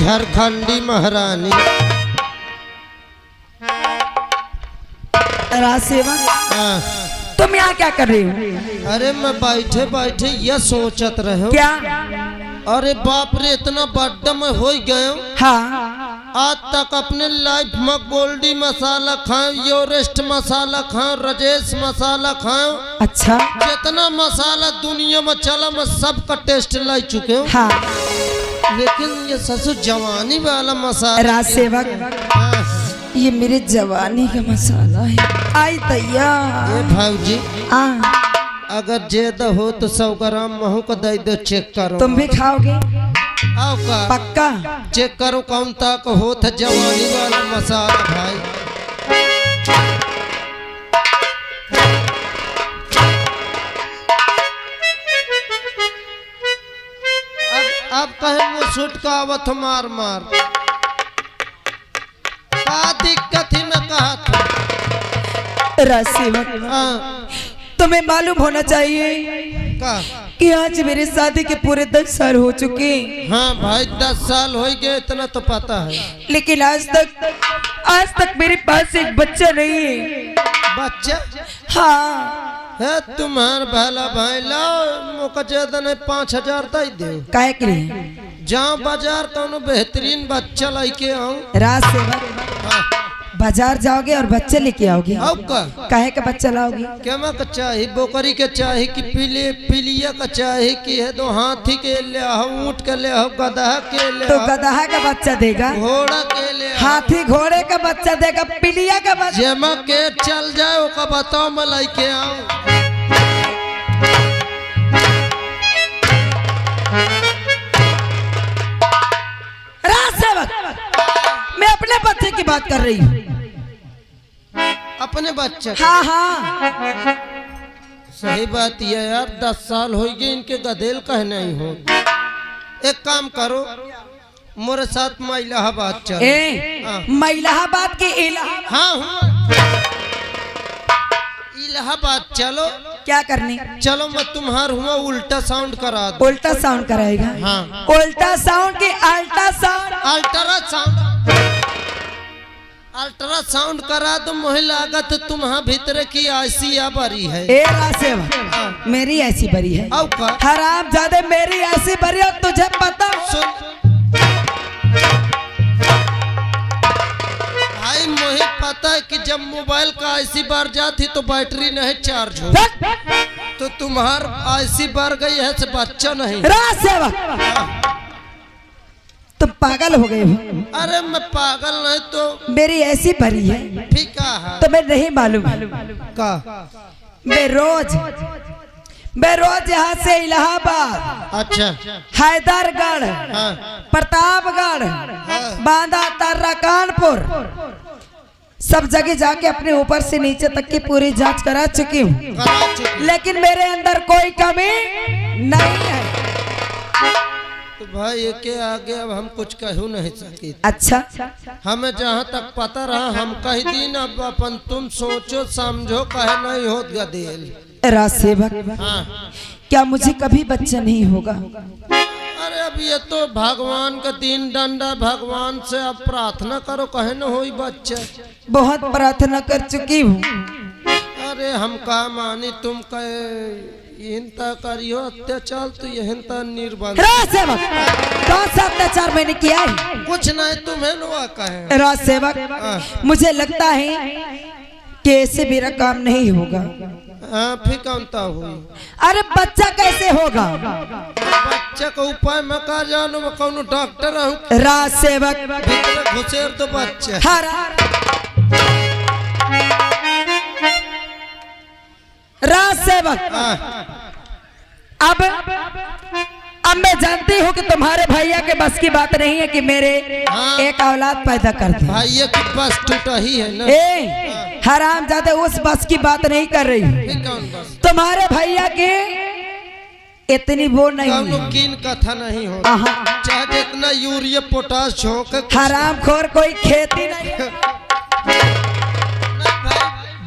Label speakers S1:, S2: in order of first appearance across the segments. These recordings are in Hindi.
S1: झारखंडी महारानी।
S2: राजसेवक
S1: हाँ।
S2: तुम यहाँ क्या कर रही हो?
S1: अरे मैं बैठे बैठे यह सोचत रहे
S2: क्या?
S1: अरे बाप रे इतना बड्डा में हो गया।
S2: हाँ,
S1: आज तक अपने लाइफ में गोल्डी मसाला खाए, योरेस्ट मसाला खाए, राजेश मसाला खाए।
S2: अच्छा।
S1: जितना मसाला दुनिया में चला मैं सबका टेस्ट ला चुके हूँ।
S2: हाँ।
S1: लेकिन ये ससुर जवानी वाला मसाला।
S2: राजसेवक
S1: हाँ।
S2: ये मेरे जवानी का मसाला है। आई तैयार।
S1: ये भाऊजी
S2: हाँ।
S1: अगर ज्यादा हो तो 100 ग्राम महू का दे दो, चेक करो।
S2: तुम भी खाओगे?
S1: आओ का
S2: पक्का?
S1: चेक करो कौन तक हो था जवानी वाला मसाला भाई। अब कहे वो सूट का आवत मार मार का दिक्कत ही मैं कहा था।
S2: राजसेवक
S1: हाँ।
S2: तुम्हें मालूम होना चाहिए
S1: का
S2: कि आज मेरे शादी के पूरे 10 साल हो चुके।
S1: हाँ भाई 10 साल हो गए, इतना तो पता है।
S2: लेकिन आज तक मेरे पास एक बच्चा नहीं है।
S1: बच्चा?
S2: हाँ।
S1: है तुम्हार भला भाई लाओ मौका ज्यादा नहीं 5000 दे दे।
S2: काहे के लिए?
S1: जाओ बाजार कौनो बेहतरीन बच्चा लेके आऊं।
S2: राजसेवक
S1: हाँ।
S2: बाजार जाओगे और बच्चे लेके आओगे?
S1: अब का
S2: काहे का बच्चा लाओगे?
S1: क्या मैं का चाही बोकरी के चाही कि पिलिया का चाही कि है दो हाथी के ले आओ, ऊंट के ले आओ, गधा के ले
S2: तो
S1: आओ,
S2: गधा का बच्चा देगा,
S1: घोड़ा के ले आओ।
S2: हाथी घोड़े का बच्चा देगा, पिलिया का बच्चा।
S1: जेमा के चल जाए ओका बताओ मैं लेके आऊं।
S2: राजसेवक मैं अपने बच्चे की बात कर रही हूँ।
S1: अपने बच्चे?
S2: हाँ हाँ।
S1: सही बात ये यार 10 साल हो गए इनके गधेल कह नहीं हो। एक काम करो मोरे साथ में इलाहाबाद चल। हाँ।
S2: मैं इलाहाबाद के इलाहाबाद।
S1: हाँ हूँ। इलाहाबाद चलो।
S2: क्या करने?
S1: चलो मैं तुम्हार हुआ उल्टा साउंड करा दो।
S2: उल्टा साउंड कराएगा?
S1: हाँ।
S2: उल्टा साउंड की अल्ट्रा साउंड?
S1: अल्ट्रासाउंड करा दो। मुझे लागत तुम्हारा भीतर की आसिया बरी है।
S2: ए राजसेवक मेरी ऐसी बरी है।
S1: औ का
S2: हराम ज्यादा मेरी ऐसी बरी है तुझे पता?
S1: भाई मुझे पता है कि जब मोबाइल का ऐसी बार जाती तो बैटरी नहीं चार्ज हो, तो तुम्हार ऐसी बार गई है से बच्चा नहीं।
S2: राजसेवक तुम पागल हो गए हो?
S1: अरे मैं पागल नहीं तो
S2: मेरी ऐसी बरी है।
S1: ठीक है
S2: तुम्हें नहीं मालूम
S1: का?
S2: मैं रोज यहाँ से इलाहाबाद,
S1: अच्छा,
S2: हैदरगढ़,
S1: हाँ,
S2: प्रतापगढ़,
S1: हाँ,
S2: बांदा, तर्रा, कानपुर सब जगह जाके अपने ऊपर से नीचे तक की पूरी जांच करा चुकी हूँ, लेकिन मेरे अंदर कोई कमी नहीं है।
S1: तो भाई ये के आगे अब हम कुछ कहू नहीं सकते।
S2: अच्छा
S1: हमें जहाँ तक पता रहा हम कह दिन, अब अपन तुम सोचो समझो कहे नहीं हो गदेल।
S2: राजसेवक
S1: हाँ।
S2: क्या मुझे कभी बच्चा नहीं होगा?
S1: अरे अब ये तो भगवान का दीन दंडा, भगवान से अब प्रार्थना करो कहे न हो बच्चा।
S2: बहुत प्रार्थना कर चुकी हूँ।
S1: अरे हम का मानी तुम कहे हिंता करियो अत्याचार तो ये हिंता निर्बंध।
S2: राजसेवक कौन सा अत्याचार मैंने किया है?
S1: कुछ नहीं तुम्हें नुआ कहे।
S2: राजसेवक मुझे लगता है कि ऐसे मेरा काम नहीं होगा।
S1: हाँ फिर कौनता हुई?
S2: अरे बच्चा कैसे होगा?
S1: बच्चा का उपाय मैं का जानू, मैं कौन डॉक्टर हूँ?
S2: राजसेवक
S1: भीतर घुसेर तो बच्चा।
S2: राजसेवक अब मैं जानती हूँ कि तुम्हारे भैया के बस की बात नहीं है कि मेरे एक औलाद पैदा कर दे।
S1: भैया की बस टूटा ही है ना।
S2: हराम ज्यादा उस बस की बात नहीं कर रही हूँ। तुम्हारे भैया के इतनी वो नहीं है।
S1: कीन कथा नहीं हो, चाहे जितना यूरिया पोटाश झोंक।
S2: हराम खोर कोई खेती नहीं।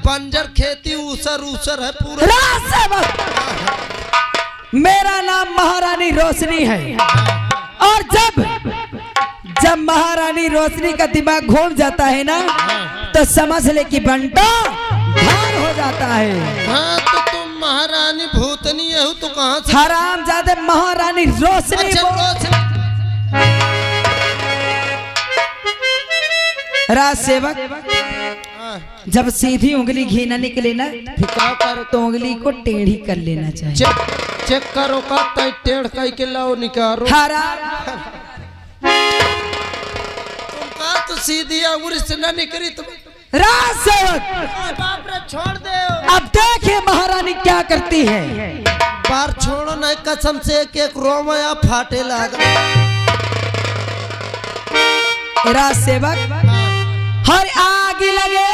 S1: बंजर खेती ऊसर है पूरा।
S2: मेरा नाम महारानी रोशनी है, और जब महारानी रोशनी का दिमाग घूम जाता है ना तो समझ ले कि बंटा धार हो जाता है।
S1: हाँ तो तुम महारानी भूतनी है तो कहाँ से?
S2: हराम ज्यादा महारानी रोशनी।
S1: अच्छा,
S2: राज सेवक जब सीधी उंगली घी न निकले ना
S1: फिका कर
S2: तो उंगली को टेढ़ी कर लेना चाहिए।
S1: चेक करो का तय टेढ़ कई के लाओ निकालो।
S2: हराम
S1: तुम का तो सीधी उंगली से न निकली तुम।
S2: राज सेवक
S1: बाप रे छोड़ दे।
S2: अब देखिए महारानी क्या करती है।
S1: बार छोड़ो नहीं कसम से एक रोमया फाटे लगा।
S2: राज सेवक हर आग लगे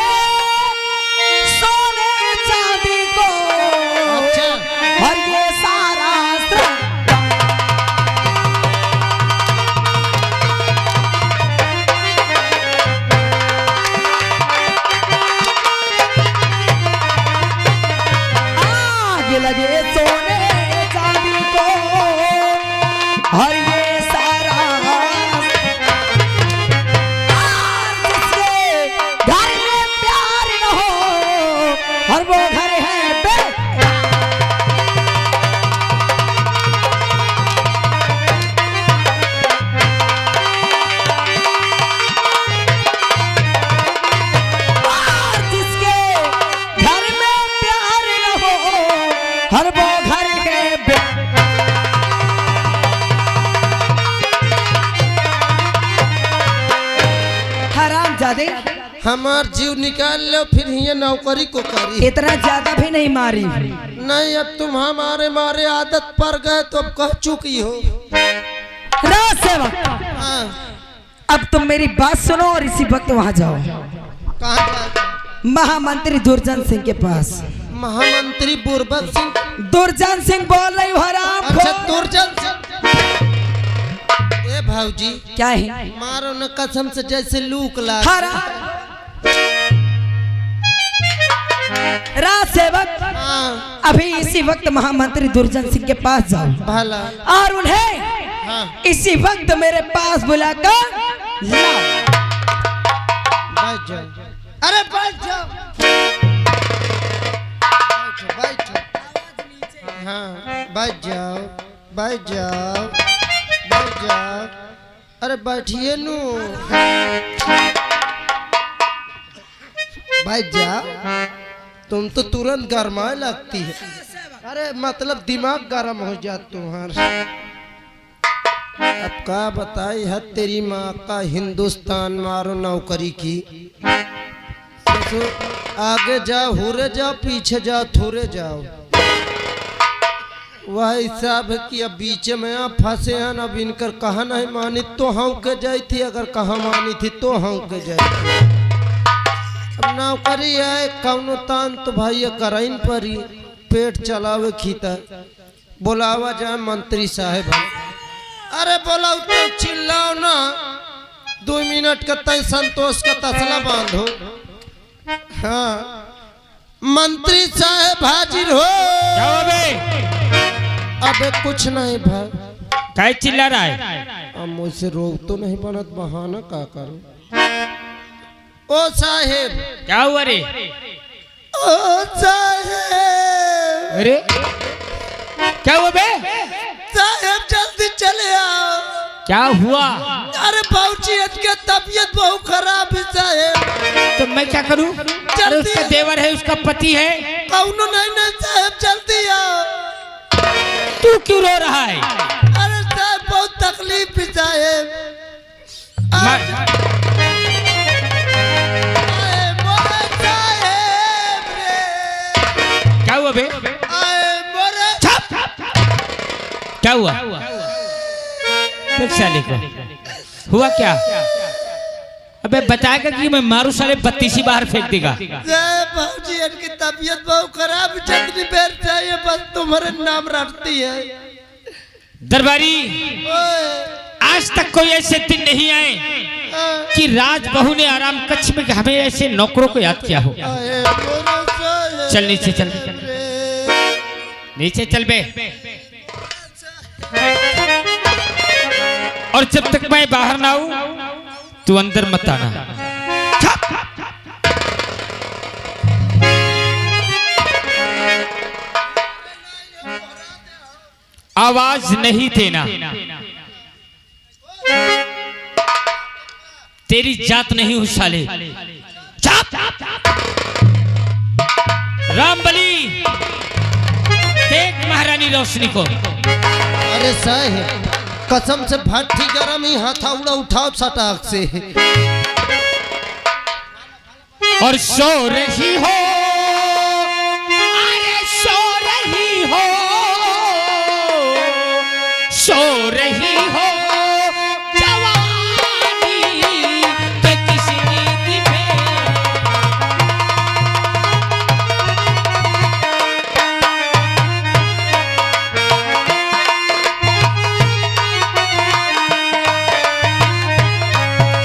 S2: सोने चांदी को।
S1: अच्छा।
S2: और ये सारा आग लगे सोने चांदी को और ये सारा घर में प्यार न हो और वो घर है बे। और जिसके घर में प्यार न हो और वो घर है बे। हराम जादे
S1: हमार जीव निकाल लो फिर ये नौकरी को करी।
S2: इतना ज्यादा भी नहीं मारी।
S1: नहीं अब तुम हमारे मारे आदत पर गए तो अब कह चुकी हो।
S2: राज सेवक
S1: हाँ।
S2: अब तुम मेरी बात सुनो और इसी वक्त वहां जाओ
S1: कहाँ जाए?
S2: महामंत्री दुर्जन सिंह के पास।
S1: महामंत्री बुर्बक सिंह।
S2: दुर्जन सिंह बोल रही हूँ हराम
S1: अच्छा
S2: खोर।
S1: दुर्जन सिंह। ए भाऊजी
S2: क्या है?
S1: मारो न कसम से जैसे लूक ला।
S2: हराम राज सेवक
S1: हाँ।
S2: अभी इसी वक्त महामंत्री दुर्जन सिंह के पास जाओ
S1: भला।
S2: और उन्हें
S1: हाँ।
S2: इसी वक्त मेरे पास बुलाकर लाओ।
S1: बैठ जाओ। अरे बैठ जाओ। बैठ जाओ। हाँ बैठ जाओ। बैठ जाओ। बैठ जाओ। अरे बैठिए नू। बैठ जाओ। तुम तो तुरंत गरमाए लगती है। अरे मतलब दिमाग गर्म हो जाता तुम्हारा। अब का बताई है तेरी माँ का हिंदुस्तान मारो नौकरी की। तो आगे जाओ हुरे जाओ पीछे जाओ थोड़े जाओ। वह हिसाब है कि अब बीच में आप फंसे हैं। अब इनकर कहा नहीं मानी तो हाँ के जाई थी। अगर कहा मानी थी तो हाँ के जाई थी। अब नौकरी है कौनो तान तो भाई कराइन परी। पेट चलावे खीता बुलावा जाए मंत्री साहेब। अरे बोलाओ तो चिल्लाओ ना। 2 मिनट का तय संतोष का तसला बांधो। हाँ मंत्री साहेब हाजिर हो। अबे कुछ नहीं भाई।
S3: काय चिल्ला रहा है?
S1: अब मुझसे रोक तो नहीं बनत बहाना का करूं। ओ साहेब।
S3: क्या हुआ रे?
S1: ओ साहेब।
S3: अरे क्या हुआ बे?
S1: साहेब जल्दी चले आओ।
S3: क्या हुआ?
S1: अरे बाबूजी के तबीयत बहुत खराब है साहेब।
S3: तो मैं क्या करूं? अरे उसका देवर है उसका पति है।
S1: कौनो नहीं नहीं साहेब जल्दी आओ।
S3: तू क्यों रो रहा है?
S1: अरे साहब बहुत तकलीफ है साहेब।
S3: क्या हुआ बे? क्या हुआ? साले को हुआ क्या? अबे बताएगा कि मैं मारू साले 32 बाहर फेंक देगा।
S1: भाजी इनकी तबीयत बहुत खराब है। जितनी देर चाहिए बस तुम्हारे नाम रटती है।
S3: दरबारी आज तक कोई ऐसे दिन नहीं आए कि राज बहू ने आराम कक्ष में हमें ऐसे नौकरों को याद किया हो। चल नीचे चल। नीचे चल बे। और जब तक मैं बाहर ना आऊं तू अंदर मत आना। आवाज नहीं देना, तेरी जात नहीं हूं साले। रामबली देख महारानी रोशनी को।
S1: अरे साहेब कसम से भट्टी गरम ही हथौड़ा उठाओ सटाक से।
S3: और सो रही हो, अरे सो रही हो, सो रही हो जवानी के किसी नींद में।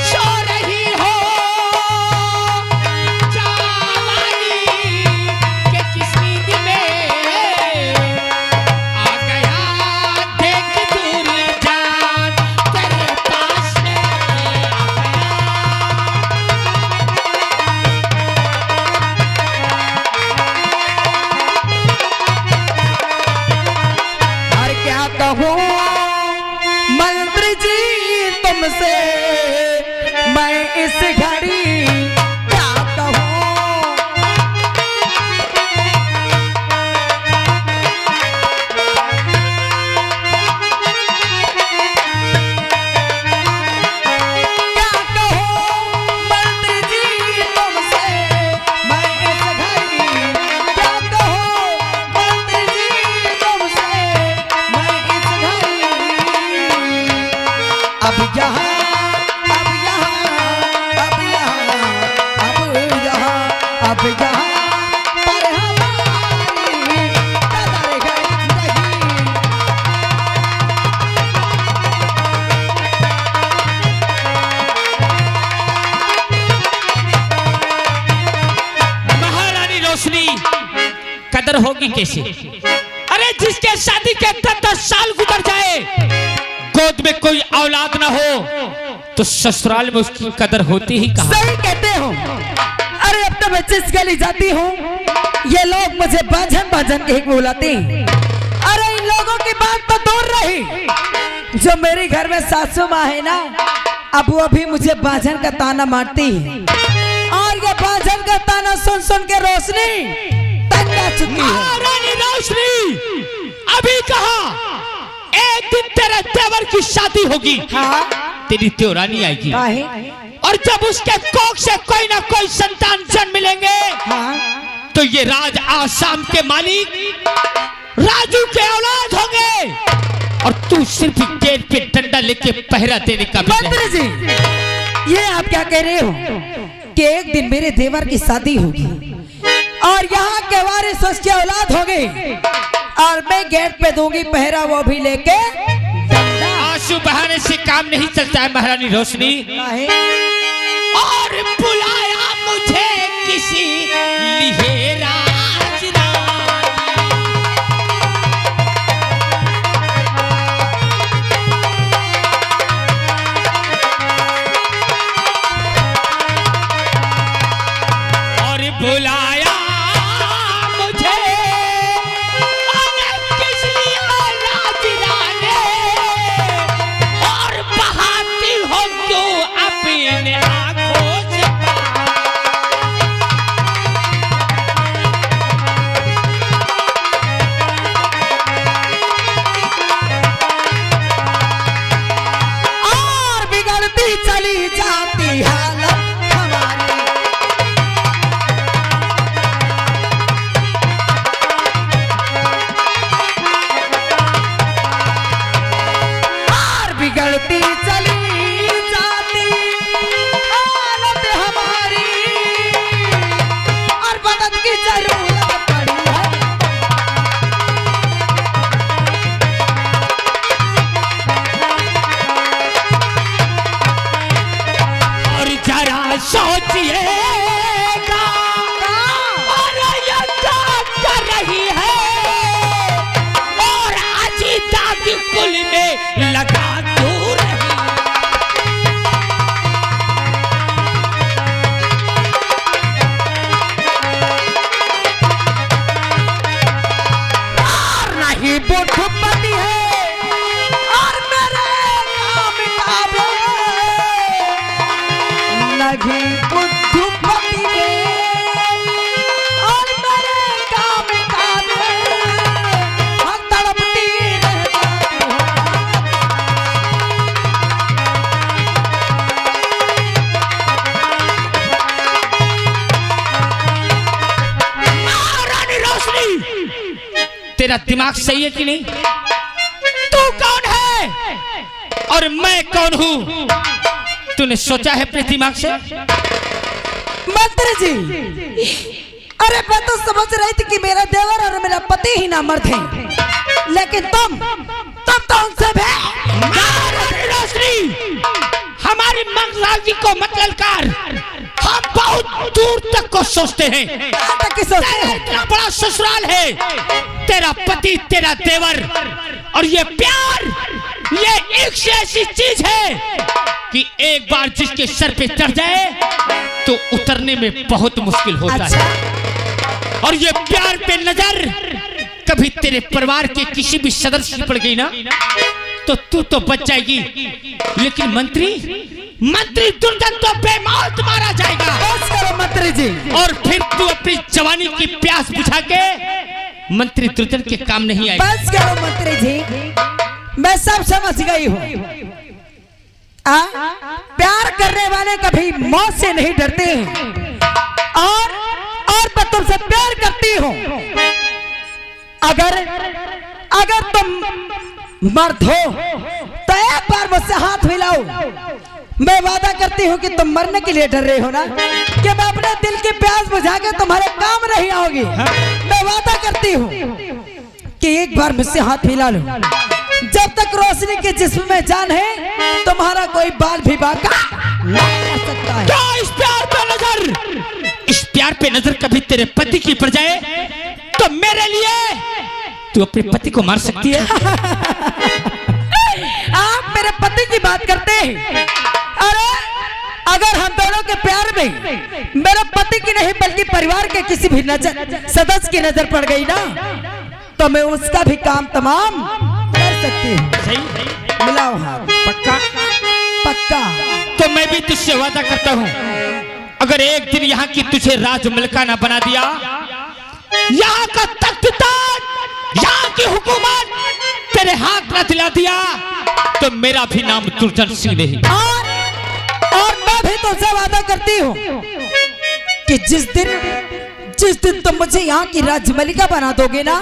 S3: सो रही हो जवानी के किसी नींद में। आ गया देख दूर जान तेरे पास में आ
S2: और क्या कहूँ मंत्री जी तुमसे मैं इस घड़ी क्या कहूँ। क्या कहूँ मंत्री जी तुमसे मैं इस घड़ी क्या कहूँ मंत्री जी तुमसे मैं इस घड़ी। अब यहाँ अब यहाँ अब यहाँ अब यहाँ अब यहाँ पर हमारी कदर नहीं।
S3: महारानी रोशनी कदर होगी कैसे? अरे जिसके शादी के 10 साल गुजर जाए, गोद में कोई औलाद ना हो, तो ससुराल में उसकी कदर होती ही कहाँ?
S2: सही कहते हो। अरे अब तो मैं जिस गली जाती हूँ ये लोग मुझे बाजन बाजन के ही बुलाते हैं। अरे इन लोगों की बात तो दूर रही, जो मेरे घर में सासू माँ है ना, अब वो भी मुझे बाजन का ताना मारती है। और ये बाजन का ताना सुन सुन के रोशनी तंग आ चुकी है।
S3: महारानी रोशनी अभी कहा एक दिन तेरे देवर की शादी होगी,
S2: हाँ
S3: तेरी त्योरानी आएगी,
S2: काहे?
S3: और जब उसके कोख से कोई ना कोई संतान जन्म मिलेंगे,
S2: हाँ
S3: तो ये राज आसाम के मालिक राजू के औलाद होंगे, और तू सिर्फ गेट पे डंडा लेके पहरा देने का भी
S2: मंत्री जी ये आप क्या कह रहे हो कि एक दिन मेरे देवर की शादी होगी और यहाँ के वारिस उसके औलाद होंगे और मैं गेट पे दूंगी पहरा, वो भी लेके डंडा।
S3: आंसू बहाने से काम नहीं चलता है महारानी रोशनी।
S2: काहे?
S3: और बुलाया मुझे किसी लिए राज रानी। और बुलाया मुझे किस लिए राज रानी। और बहाती हो क्यों अपने आंखों से
S2: और बिगड़ती चली जाती हालत हमारी। और बिगड़ती चली जाती हालत हमारी, और मदद की जरूरत पड़ी है।
S3: और जरा सोचिएगा और ये क्या कर रही है। और आज दादी कुल में लगा दूर रही
S2: लागी बुद्धपति रे और मेरे काम काबे हम तड़पती
S3: रानी रोशनी, तेरा दिमाग सही है कि नहीं? तू कौन है और मैं कौन हूँ? तूने सोचा है अपने दिमाग से?
S2: मंत्री जी, अरे मैं तो समझ रही थी कि मेरा देवर और मेरा पति ही ना मर्द हैं, लेकिन तुम तो उनसे भी
S3: रोशनी, हमारी मगजाजी को मत ललकार। हम बहुत दूर तक को सोचते हैं। इतना बड़ा ससुराल है, तेरा पति, तेरा देवर, और ये प्यार, ये एक ऐसी चीज है कि एक बार जिसके सर पे चढ़ जाए तो उतरने में बहुत मुश्किल होता है। और ये प्यार पे नजर कभी तेरे परिवार के किसी भी सदस्य की पड़ गई ना, तो तू तो बच जाएगी, लेकिन मंत्री दुर्जन तो बेमौत मारा जाएगा।
S2: बस करो मंत्री जी,
S3: और फिर तू अपनी जवानी की प्यास बुझा के मंत्री दुर्जन के काम नहीं आएगा।
S2: बस करो मंत्री जी, मैं सब समझ गई हूँ। प्यार करने वाले कभी मौत से नहीं डरते हैं, और मैं तुमसे प्यार करती हूँ। अगर तुम मर्द हो तो एक बार मुझसे हाथ मिलाओ। मैं वादा करती हूँ कि तुम मरने के लिए डर रहे हो ना, कि मैं अपने दिल की प्यास बुझा के तुम्हारे काम नहीं आओगी। मैं वादा करती हूँ कि एक बार मुझसे हाथ मिला लो। जब तक रोशनी के जिस्म में जान है, तुम्हारा कोई बाल भी बाका नहीं कर सकता है।
S3: क्या इस प्यार पे नजर, इस प्यार पे नजर कभी तेरे पति की पड़ जाए तो मेरे लिए तू अपने पति को मार सकती है?
S2: आप मेरे पति की बात करते हैं। अरे अगर हम दोनों के प्यार में मेरे पति की नहीं बल्कि परिवार के किसी भी सदस्य की नजर पड़ गई ना, तो मैं उसका भी काम तमाम कर सकती हूँ।
S3: सही?
S2: मिलाओ हाथ।
S3: पक्का?
S2: पक्का।
S3: तो मैं भी तुझसे वादा करता हूँ, अगर एक दिन यहाँ की तुझे राजमलिका ना बना दिया, यहाँ का तख्त-ताज, यहाँ की हुकूमत तेरे हाथ में दिला दिया, तो मेरा भी नाम दुर्जन सिंह नहीं।
S2: और मैं भी तुमसे वादा करती हूँ कि जिस दिन तुम मुझे यहाँ की राजमलिका बना दोगे ना,